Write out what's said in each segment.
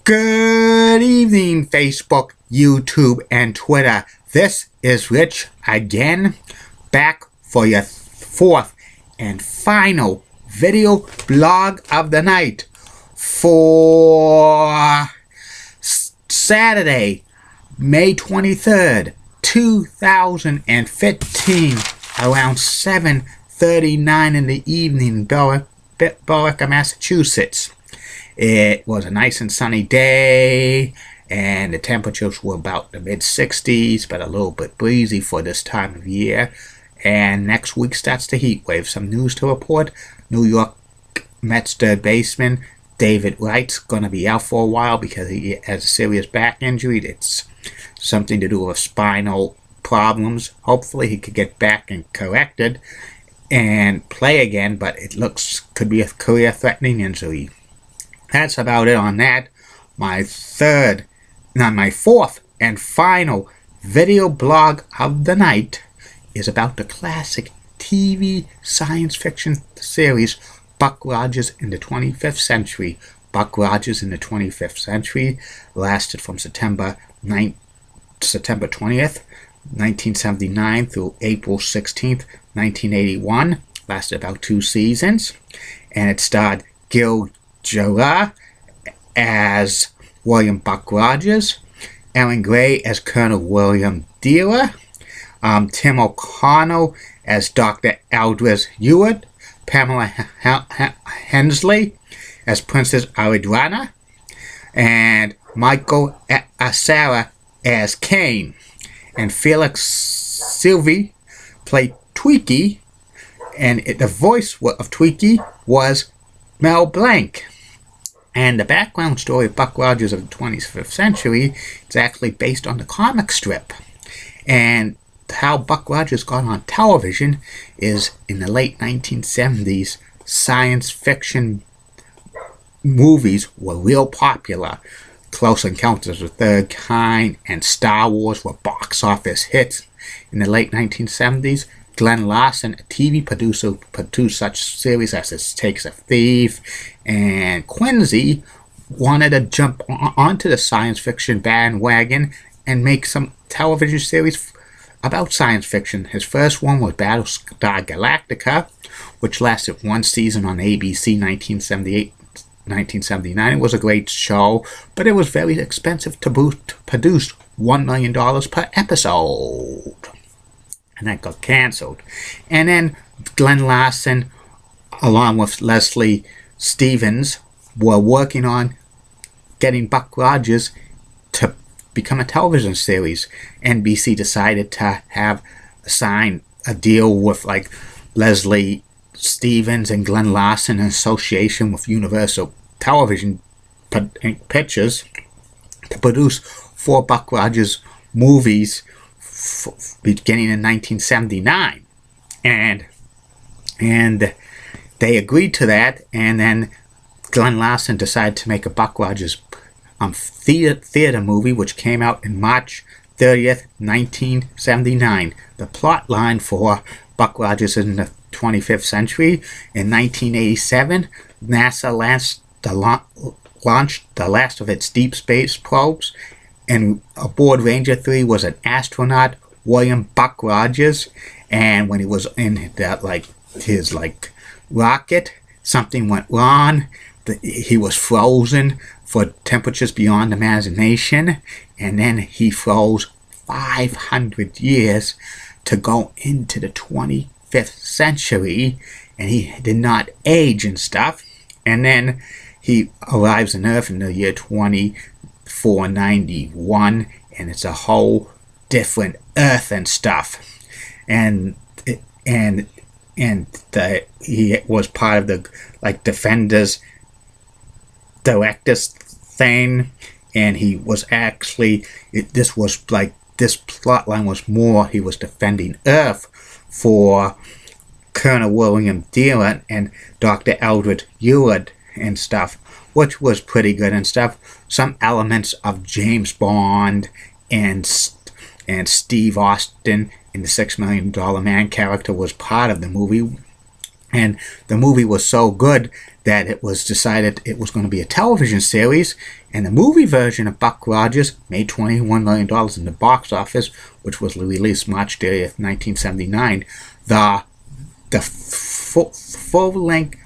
Good evening, Facebook, YouTube, and Twitter. This is Rich again, back for your fourth and final video blog of the night for Saturday, May 23rd, 2015, around 7:39 in the evening in Billerica, Massachusetts. It was a nice and sunny day, and the temperatures were about the mid-60s, but a little bit breezy for this time of year. And next week starts the heat wave. Some news to report. New York Mets third baseman David Wright's going to be out for a while because he has a serious back injury. It's something to do with spinal problems. Hopefully he could get back and corrected and play again, but it could be a career-threatening injury. That's about it on that. My fourth and final video blog of the night is about the classic TV science fiction series Buck Rogers in the 25th Century. Buck Rogers in the 25th Century lasted from September 20th, 1979 through April 16th, 1981. Lasted about 2 seasons. And it starred Gil Gerard as William Buck Rogers, Ellen Gray as Colonel William Dealer, Tim O'Connell as Dr. Aldous Ewart, Pamela Hensley as Princess Ariadna, and Michael Asara as Kane, and Felix Sylvie played Tweaky, and the voice of Tweaky was Mel Blanc. And the background story of Buck Rogers of the 25th Century is actually based on the comic strip. And how Buck Rogers got on television is in the late 1970s, science fiction movies were real popular. Close Encounters of the Third Kind and Star Wars were box office hits. In the late 1970s, Glenn Larson, a TV producer, produced such series as It Takes a Thief, and Quincy wanted to jump onto the science fiction bandwagon and make some television series about science fiction. His first one was Battlestar Galactica, which lasted 1 season on ABC 1979. It was a great show, but it was very expensive to produce, $1 million per episode. And that got cancelled. And then Glenn Larson, along with Leslie Stevens, were working on getting Buck Rogers to become a television series. NBC decided to sign a deal with like Leslie Stevens and Glenn Larson in association with Universal Television Pictures to produce 4 Buck Rogers movies beginning in 1979, and they agreed to that. And then Glenn Larson decided to make a Buck Rogers theater movie, which came out in March 30th, 1979. The plot line for Buck Rogers in the 25th Century: in 1987, NASA launched the last of its deep space probes, and aboard Ranger 3 was an astronaut, William Buck Rogers. And when he was in that his rocket, something went wrong. He was frozen for temperatures beyond imagination, and then he froze 500 years to go into the 25th century, and he did not age and stuff. And then he arrives on Earth in the year 2491, and it's a whole different Earth and stuff. And he was part of the Defenders directors thing, and he was actually this plot line was more he was defending Earth for Colonel William Dealer and Dr. Eldred Ewart and stuff, which was pretty good and stuff. Some elements of James Bond and Steve Austin in the $6 Million Man character was part of the movie. And the movie was so good that it was decided it was going to be a television series. And the movie version of Buck Rogers made $21 million in the box office, which was released March 30th, 1979. The full-length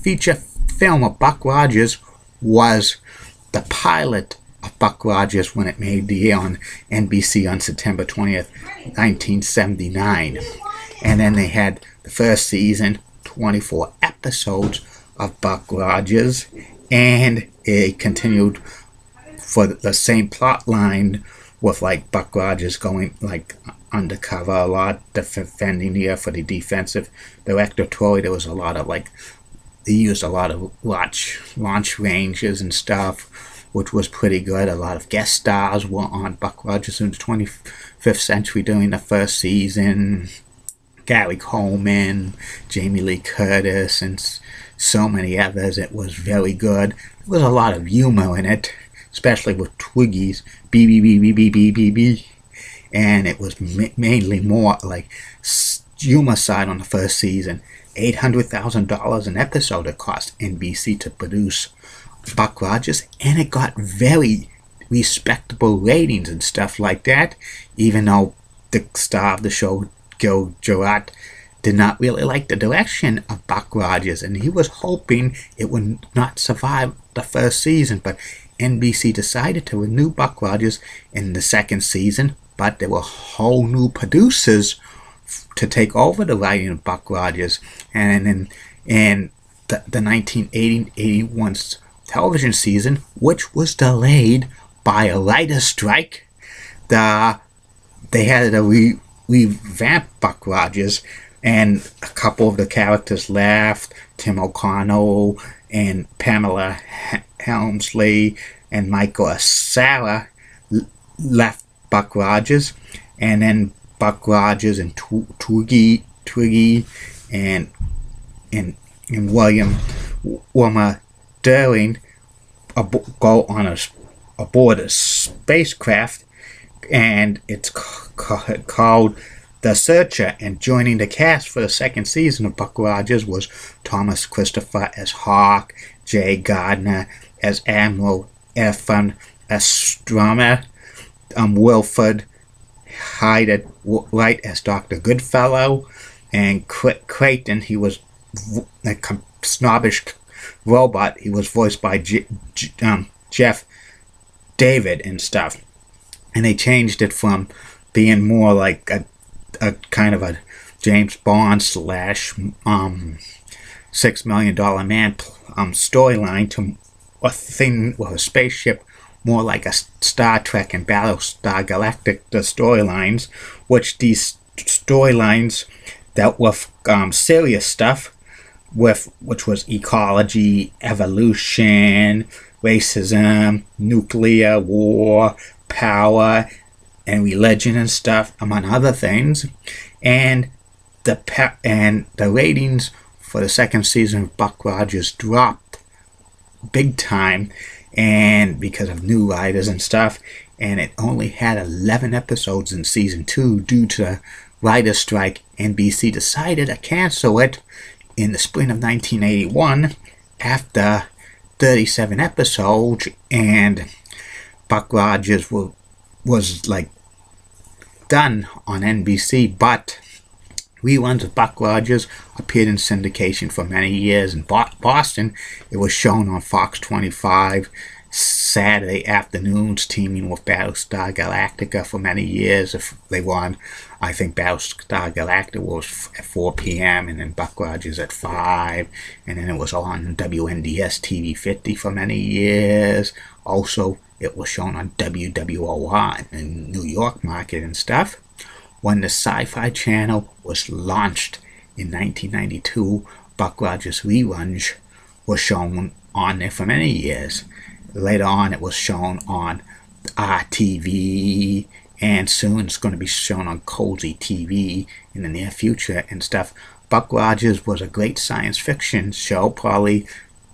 feature film of Buck Rogers was the pilot of Buck Rogers when it made the air on NBC on September 20th, 1979. And then they had the first season, 24 episodes of Buck Rogers, and it continued for the same plot line with like Buck Rogers going like undercover a lot, defending the air for the defensive directory. There was a lot of like, they used a lot of launch ranges and stuff, which was pretty good. A lot of guest stars were on Buck Rogers in the 25th century during the first season. Gary Coleman, Jamie Lee Curtis, and so many others. It was very good. There was a lot of humor in it, especially with Twiggy's B. And it was mainly more like humor side on the first season. $800,000 an episode it cost NBC to produce Buck Rogers, and it got very respectable ratings and stuff like that, even though the star of the show, Gil Gerard, did not really like the direction of Buck Rogers, and he was hoping it would not survive the first season. But NBC decided to renew Buck Rogers in the second season, but there were whole new producers to take over the writing of Buck Rogers. And in the 1980-81 television season, which was delayed by a writer's strike, they had to revamp Buck Rogers, and a couple of the characters left. Tim O'Connell and Pamela Helmsley and Michael Sarah left Buck Rogers, and then Buck Rogers and Twiggy and William Wilma During go on aboard a spacecraft, and it's called The Searcher. And joining the cast for the second season of Buck Rogers was Thomas Christopher as Hawk, Jay Gardner as Admiral Ephraim Astromer, Wilford Hyde Wright as Dr. Goodfellow, and Creighton, he was a snobbish robot. He was voiced by Jeff David and stuff. And they changed it from being more like a kind of a James Bond / $6 Million Man storyline to a thing with a spaceship, more like a Star Trek and Battlestar Galactica storylines, which these storylines dealt with serious stuff, which was ecology, evolution, racism, nuclear war, power, and religion and stuff, among other things. And the ratings for the second season of Buck Rogers dropped big time, and because of new writers and stuff, and it only had 11 episodes in season 2 due to the writer's strike. NBC decided to cancel it in the spring of 1981 after 37 episodes, and Buck Rogers was like done on NBC. But reruns of Buck Rogers appeared in syndication for many years in Boston. It was shown on Fox 25 Saturday afternoons, teaming with Battlestar Galactica for many years. If they were on, I think Battlestar Galactica was at 4 p.m. and then Buck Rogers at 5, and then it was on WNDS TV 50 for many years. Also, it was shown on WWOR in New York market and stuff. When the Sci-Fi Channel was launched in 1992, Buck Rogers reruns was shown on there for many years. Later on, it was shown on RTV, and soon it's going to be shown on Cozy TV in the near future and stuff. Buck Rogers was a great science fiction show, probably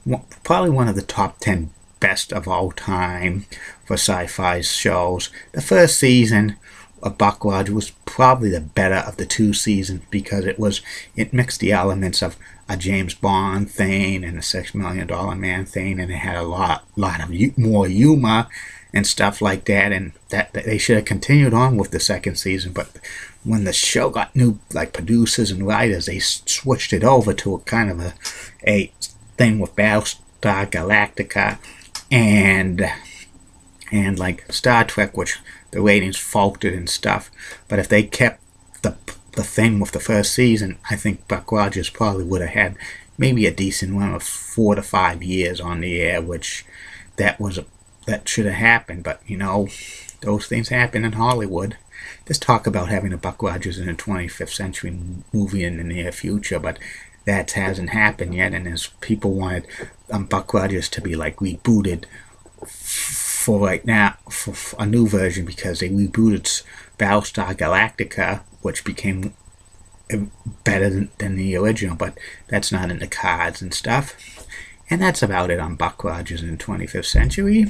one of the top 10 best of all time for sci-fi shows. The first season Buck Rogers was probably the better of the two seasons because it mixed the elements of a James Bond thing and a $6 Million Man thing, and it had a lot of more humor and stuff like that. And that they should have continued on with the second season, but when the show got new producers and writers, they switched it over to a kind of a thing with Battlestar Galactica and like Star Trek, which the ratings faltered and stuff. But if they kept the thing with the first season, I think Buck Rogers probably would have had maybe a decent run of 4 to 5 years on the air, which that should have happened. But those things happen in Hollywood. There's talk about having a Buck Rogers in a 25th century movie in the near future, but that hasn't happened yet. And as people wanted Buck Rogers to be like rebooted for right now, for a new version, because they rebooted Battlestar Galactica, which became better than the original, but that's not in the cards and stuff. And that's about it on Buck Rogers in the 25th century.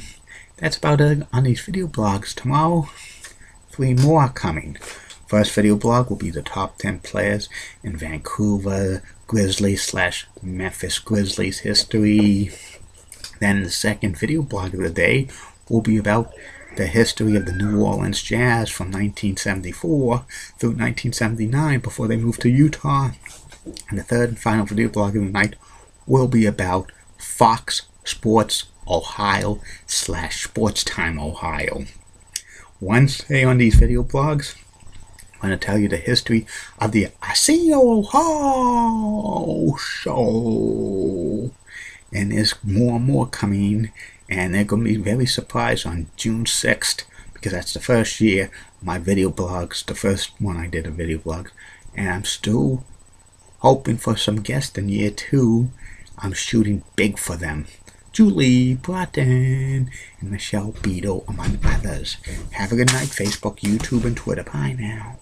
That's about it on these video blogs. Tomorrow, 3 more are coming. First video blog will be the top 10 players in Vancouver Grizzlies / Memphis Grizzlies history. Then the second video blog of the day will be about the history of the New Orleans Jazz from 1974 through 1979 before they moved to Utah. And the third and final video blog of the night will be about Fox Sports Ohio / Sports Time Ohio. Wednesday on these video blogs, I'm going to tell you the history of the Arsenio Hall show. And there's more and more coming, and they're going to be very surprised on June 6th, because that's the first year of my video blogs, the first one I did a video blog. And I'm still hoping for some guests in year 2. I'm shooting big for them. Julie Broughton and Michelle Beadle, among others. Have a good night, Facebook, YouTube, and Twitter. Bye now.